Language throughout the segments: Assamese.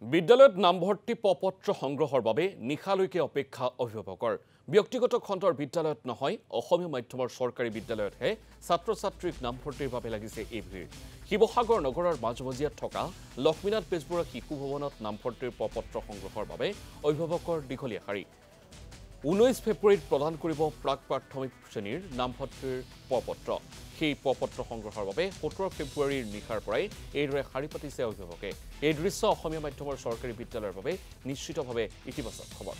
বিদ্যালয়ত নামভৰ্তি প্ৰপত্ৰ সংগ্ৰহৰ বাবে নিশালৈকে অপেক্ষা অভিভাৱকৰ ব্যক্তিগত খণ্ডৰ বিদ্যালয়ত নহয় অসমীয়া মাধ্যমৰ চৰকাৰী বিদ্যালয়তহে ছাত্ৰ-ছাত্ৰীক নামভৰ্তিৰ বাবে লাগিছে এই ভিৰ শিৱসাগৰ নগৰৰ মাজমজিয়াত থকা লক্ষ্মীনাথ বেজবৰুৱা শিশু ভৱনত নামভৰ্তিৰ প্ৰপত্ৰ সংগ্ৰহৰ বাবে অভিভাৱকৰ দীঘলীয়া শাৰী 19 ফেব্ৰুৱাৰীত প্ৰদান কৰিব প্ৰাক প্ৰাথমিক শ্ৰেণীৰ নামভৰ্তিৰ প্ৰপত্ৰ সেই প্ৰপত্ৰ সংগ্ৰহৰ বাবে 17 ফেব্ৰুৱাৰীৰ নিশাৰ পৰাই এইদৰে শাৰী পাতিছে অভিভাৱকে এই দৃশ্য অসমীয়া মাধ্যমৰ চৰকাৰী বিদ্যালয়ৰ বাবে নিশ্চিতভাৱে ইতিবাচক খবৰ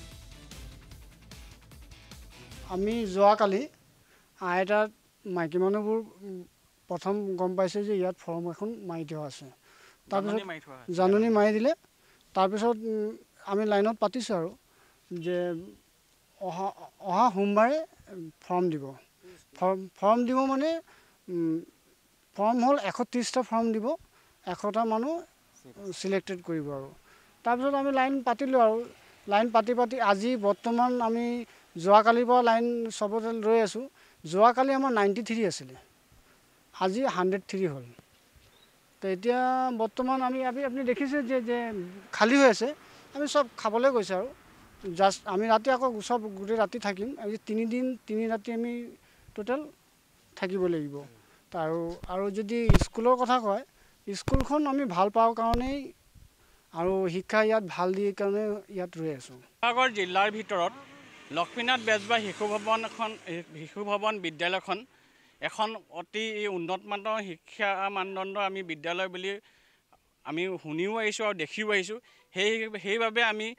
আমি যোৱাকালি আইতাত মাইকী মানুহবোৰ প্ৰথম গম পাইছে যে ইয়াত ফৰ্ম এখন মাৰি থোৱা আছে তাৰপিছত জাননী মাৰি দিলে তাৰপিছত আমি লাইনত পাতিছোঁ আৰু যে অহা সোমবাৰে ফৰ্ম দিব ফৰ্ম দিব মানে ফৰ্ম হ'ল 130টা ফৰ্ম দিব 100টা মানুহ সিলেক্টেড কৰিব আৰু তাৰপিছত আমি লাইন পাতিলোঁ আৰু লাইন পাতি আজি বৰ্তমান আমি যোৱাকালিৰ পৰা লাইন সবতে ৰৈ আছোঁ যোৱাকালি আমাৰ 93 আছিলে আজি 103 হ'ল তো এতিয়া বৰ্তমান আপুনি দেখিছে যে খালী হৈ আছে আমি সব খাবলৈ গৈছে আৰু জাস্ট আমি ৰাতি আকৌ সব গোটেই ৰাতি থাকিম আজি 3 দিন 3 ৰাতি আমি টোটাল থাকিব লাগিব আৰু যদি স্কুলৰ কথা কয় স্কুলখন আমি ভাল পাওঁ কাৰণেই আৰু শিক্ষা ইয়াত ভাল দিয়ে কাৰণে ইয়াত ৰৈ আছোঁ শিৱসাগৰ জিলাৰ ভিতৰত লক্ষ্মীনাথ বেজবৰুৱা শিশু ভৱন বিদ্যালয়খন এখন অতি উন্নত মানৰ শিক্ষা মানদণ্ড আমি বিদ্যালয় বুলি আমি শুনিও আহিছোঁ আৰু দেখিও আহিছোঁ সেইবাবে আমি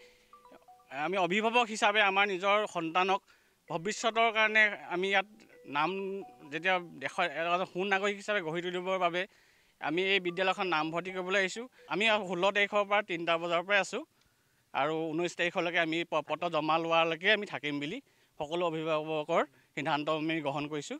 অভিভাৱক হিচাপে আমাৰ নিজৰ সন্তানক ভৱিষ্যতৰ কাৰণে আমি ইয়াত নাম যেতিয়া দেশৰ সুনাগৰিক হিচাপে গঢ়ি তুলিবৰ বাবে আমি এই বিদ্যালয়খন নামভৰ্তি কৰিবলৈ আহিছোঁ আমি 16 তাৰিখৰ পৰা 3টা বজাৰ পৰা আছোঁ আৰু 19 তাৰিখলৈকে আমি পত্ৰ জমা লোৱালৈকে আমি থাকিম বুলি সকলো অভিভাৱকৰ সিদ্ধান্ত আমি গ্ৰহণ কৰিছোঁ